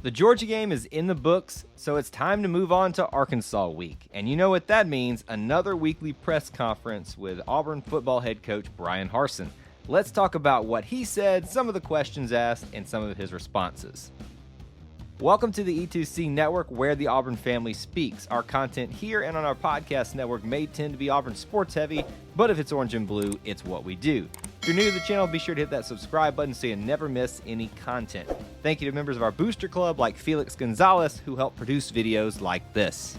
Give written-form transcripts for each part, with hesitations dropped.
The Georgia game is in the books, so it's time to move on to Arkansas week. And you know what that means, another weekly press conference with Auburn football head coach Bryan Harsin. Let's talk about what he said, some of the questions asked, and some of his responses. Welcome to the E2C Network, where the Auburn family speaks. Our content here and on our podcast network may tend to be Auburn sports heavy, but if it's orange and blue, it's what we do. If you're new to the channel, be sure to hit that subscribe button so you never miss any content. Thank you to members of our booster club like Felix Gonzalez, who help produce videos like this.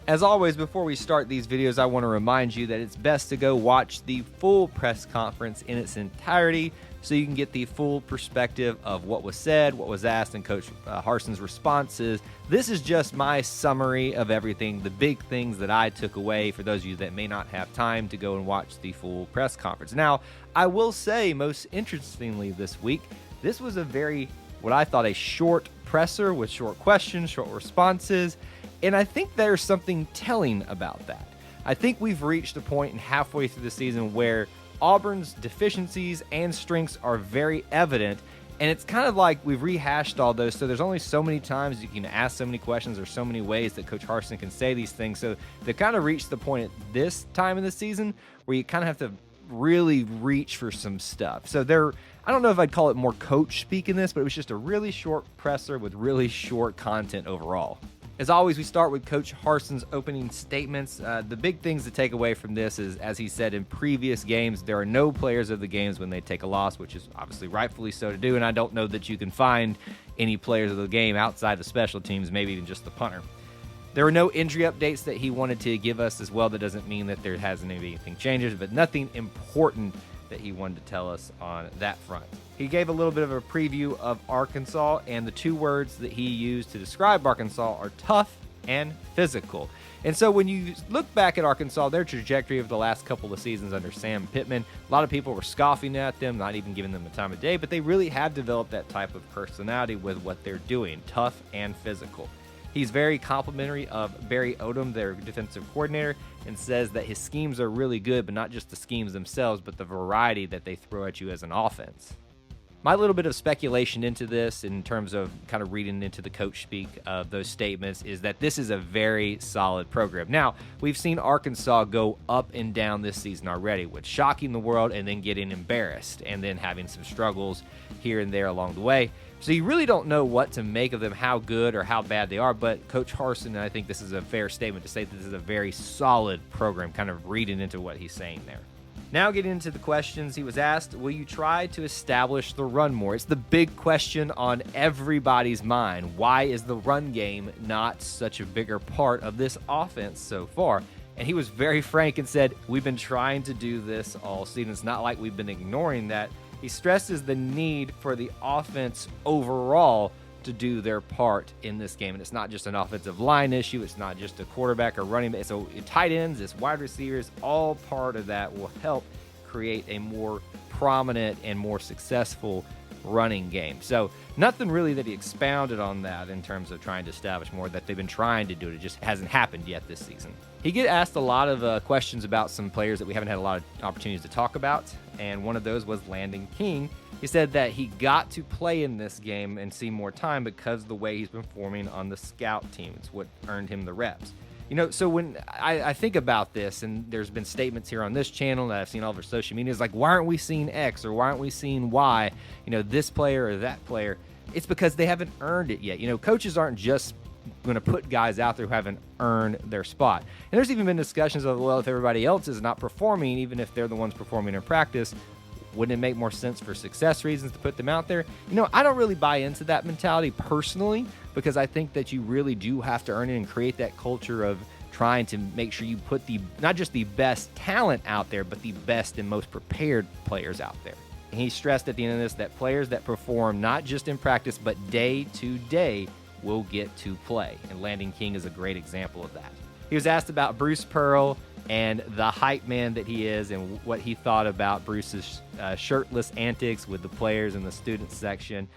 As always, before we start these videos, I want to remind you that it's best to go watch the full press conference in its entirety so you can get the full perspective of what was said, what was asked, and Coach Harsin's responses. This is just my summary of everything, the big things that I took away for those of you that may not have time to go and watch the full press conference. Now, I will say, most interestingly this week, this was a very, what I thought, a short presser with short questions, short responses, and I think there's something telling about that. I think we've reached a point halfway through the season where Auburn's deficiencies and strengths are very evident, and it's kind of like we've rehashed all those, so there's only so many times you can ask so many questions or so many ways that Coach Harsin can say these things, so they've kind of reached the point at this time in the season where you kind of have to really reach for some stuff. So I don't know if I'd call it more coach speak in this, but it was just a really short presser with really short content overall. As always, we start with Coach Harsin's opening statements. The big things to take away from this is, as he said in previous games, there are no players of the games when they take a loss, which is obviously rightfully so to do, and I don't know that you can find any players of the game outside of special teams, maybe even just the punter. There were no injury updates that he wanted to give us as well. That doesn't mean that there hasn't been anything changes, but nothing important that he wanted to tell us on that front. He gave a little bit of a preview of Arkansas, and the two words that he used to describe Arkansas are tough and physical. And so when you look back at Arkansas, their trajectory of the last couple of seasons under Sam Pittman, a lot of people were scoffing at them, not even giving them the time of day, but they really have developed that type of personality with what they're doing, tough and physical. He's very complimentary of Barry Odom, their defensive coordinator, and says that his schemes are really good, but not just the schemes themselves, but the variety that they throw at you as an offense. My little bit of speculation into this, in terms of kind of reading into the coach speak of those statements, is that this is a very solid program. Now, we've seen Arkansas go up and down this season already, with shocking the world and then getting embarrassed and then having some struggles here and there along the way. So you really don't know what to make of them, how good or how bad they are, but Coach Harsin, and I think this is a fair statement to say that this is a very solid program, kind of reading into what he's saying there. Now getting into the questions, he was asked, will you try to establish the run more? It's the big question on everybody's mind. Why is the run game not such a bigger part of this offense so far? And he was very frank and said, we've been trying to do this all season. It's not like we've been ignoring that. He stresses the need for the offense overall to do their part in this game. And it's not just an offensive line issue. It's not just a quarterback or running back. So tight ends, it's wide receivers, all part of that will help create a more prominent and more successful running game. So nothing really that he expounded on that in terms of trying to establish more, that they've been trying to do it. It just hasn't happened yet this season. He get asked a lot of questions about some players that we haven't had a lot of opportunities to talk about, and one of those was Landon King. He said that he got to play in this game and see more time because of the way he's been performing on the scout team. It's what earned him the reps. You know, so when I think about this, and there's been statements here on this channel that I've seen all over social media, it's like, why aren't we seeing X or why aren't we seeing Y, you know, this player or that player? It's because they haven't earned it yet. You know, coaches aren't just going to put guys out there who haven't earned their spot. And there's even been discussions of, well, if everybody else is not performing, even if they're the ones performing in practice, wouldn't it make more sense for success reasons to put them out there? You know, I don't really buy into that mentality personally, because I think that you really do have to earn it and create that culture of trying to make sure you put not just the best talent out there, but the best and most prepared players out there. And he stressed at the end of this that players that perform not just in practice, but day to day will get to play. And Landon King is a great example of that. He was asked about Bruce Pearl and the hype man that he is and what he thought about Bruce's shirtless antics with the players in the student section.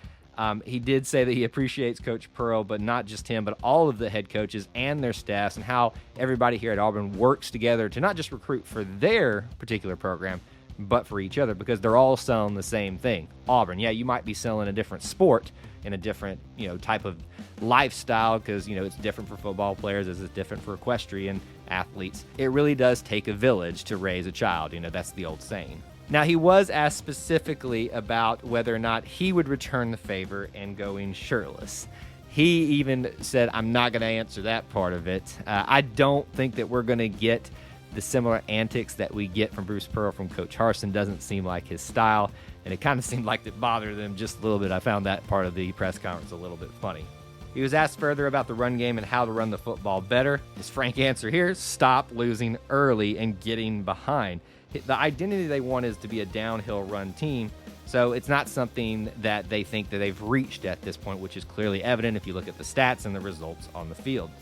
He did say that he appreciates Coach Pearl, but not just him, but all of the head coaches and their staffs, and how everybody here at Auburn works together to not just recruit for their particular program, but for each other, because they're all selling the same thing. Auburn, yeah, you might be selling a different sport, in a different, type of lifestyle, because, it's different for football players as it's different for equestrian athletes. It really does take a village to raise a child. That's the old saying. Now, he was asked specifically about whether or not he would return the favor and going shirtless. He even said, I'm not going to answer that part of it. I don't think that we're going to get the similar antics that we get from Bruce Pearl from Coach Harson. Doesn't seem like his style, and it kind of seemed like it bothered him just a little bit. I found that part of the press conference a little bit funny. He was asked further about the run game and how to run the football better. His frank answer here, stop losing early and getting behind. The identity they want is to be a downhill run team, so it's not something that they think that they've reached at this point, which is clearly evident if you look at the stats and the results on the field.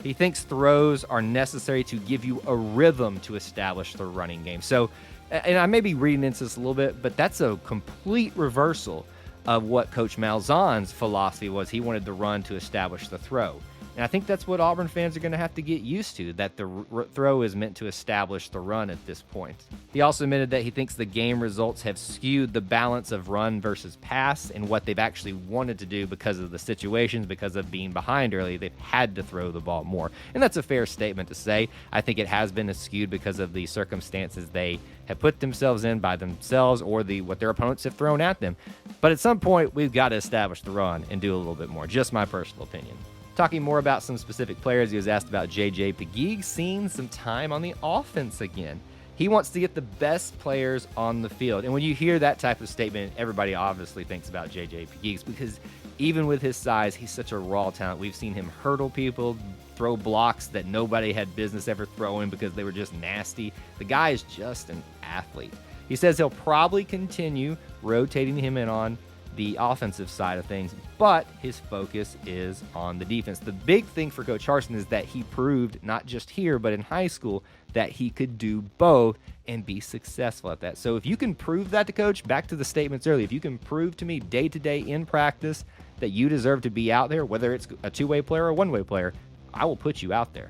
He thinks throws are necessary to give you a rhythm to establish the running game. So, and I may be reading into this a little bit, but that's a complete reversal of what Coach Malzahn's philosophy was. He wanted the run to establish the throw. And I think that's what Auburn fans are going to have to get used to, that the throw is meant to establish the run at this point. He also admitted that he thinks the game results have skewed the balance of run versus pass and what they've actually wanted to do because of the situations, because of being behind early. They've had to throw the ball more. And that's a fair statement to say. I think it has been skewed because of the circumstances they have put themselves in by themselves or what their opponents have thrown at them. But at some point, we've got to establish the run and do a little bit more. Just my personal opinion. Talking more about some specific players, he was asked about J.J. Pegues seeing some time on the offense again. He wants to get the best players on the field. And when you hear that type of statement, everybody obviously thinks about J.J. Pegues, because even with his size, he's such a raw talent. We've seen him hurdle people, throw blocks that nobody had business ever throwing because they were just nasty. The guy is just an athlete. He says he'll probably continue rotating him in on the offensive side of things, but his focus is on the defense. The big thing for Coach Harson is that he proved, not just here, but in high school, that he could do both and be successful at that. So if you can prove that to Coach, back to the statements earlier, if you can prove to me day to day in practice that you deserve to be out there, whether it's a two-way player or a one-way player, I will put you out there.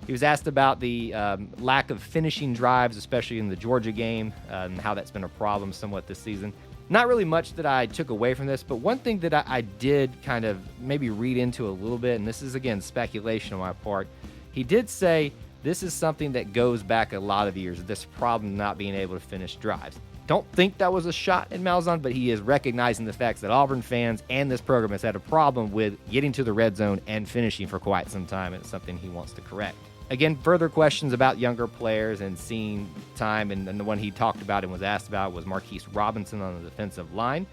He was asked about the lack of finishing drives, especially in the Georgia game, and how that's been a problem somewhat this season. Not really much that I took away from this, but one thing that I did kind of maybe read into a little bit, and this is, again, speculation on my part. He did say this is something that goes back a lot of years, this problem not being able to finish drives. Don't think that was a shot at Malzahn, but he is recognizing the facts that Auburn fans and this program has had a problem with getting to the red zone and finishing for quite some time, and it's something he wants to correct. Again, further questions about younger players and seeing time, and the one he talked about and was asked about was Marquise Robinson on the defensive line.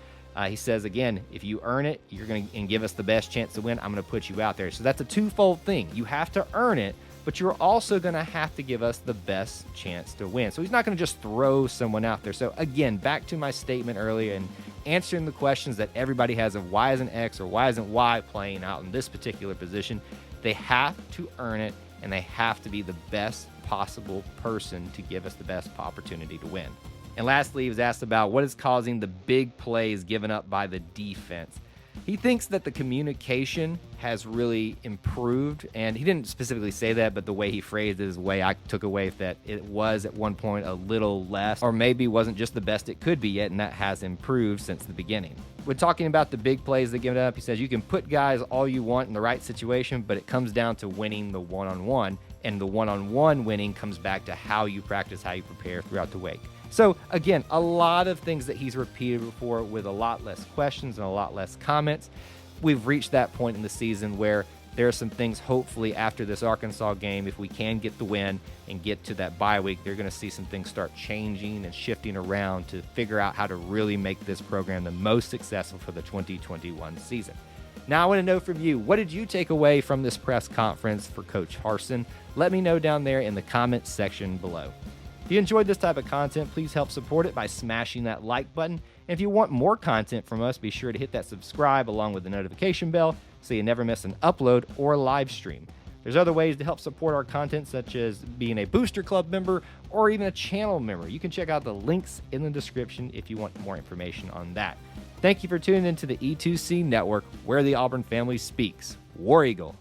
He says, again, if you earn it, you're going to give us the best chance to win, I'm going to put you out there. So that's a twofold thing. You have to earn it, but you're also going to have to give us the best chance to win. So he's not going to just throw someone out there. So again, back to my statement earlier and answering the questions that everybody has of why isn't X or why isn't Y playing out in this particular position. They have to earn it, and they have to be the best possible person to give us the best opportunity to win. And lastly, he was asked about what is causing the big plays given up by the defense. He thinks that the communication has really improved, and he didn't specifically say that, but the way he phrased it is the way I took away that it was at one point a little less, or maybe wasn't just the best it could be yet, and that has improved since the beginning. When talking about the big plays that give it up, he says you can put guys all you want in the right situation, but it comes down to winning the one-on-one, and the one-on-one winning comes back to how you practice, how you prepare throughout the week. So again, a lot of things that he's repeated before with a lot less questions and a lot less comments. We've reached that point in the season where there are some things, hopefully after this Arkansas game, if we can get the win and get to that bye week, they're going to see some things start changing and shifting around to figure out how to really make this program the most successful for the 2021 season. Now I want to know from you, what did you take away from this press conference for Coach Harsin? Let me know down there in the comments section below. If you enjoyed this type of content, please help support it by smashing that like button. And if you want more content from us, be sure to hit that subscribe along with the notification bell so you never miss an upload or live stream. There's other ways to help support our content, such as being a Booster Club member or even a channel member. You can check out the links in the description if you want more information on that. Thank you for tuning into the E2C Network, where the Auburn family speaks. War Eagle.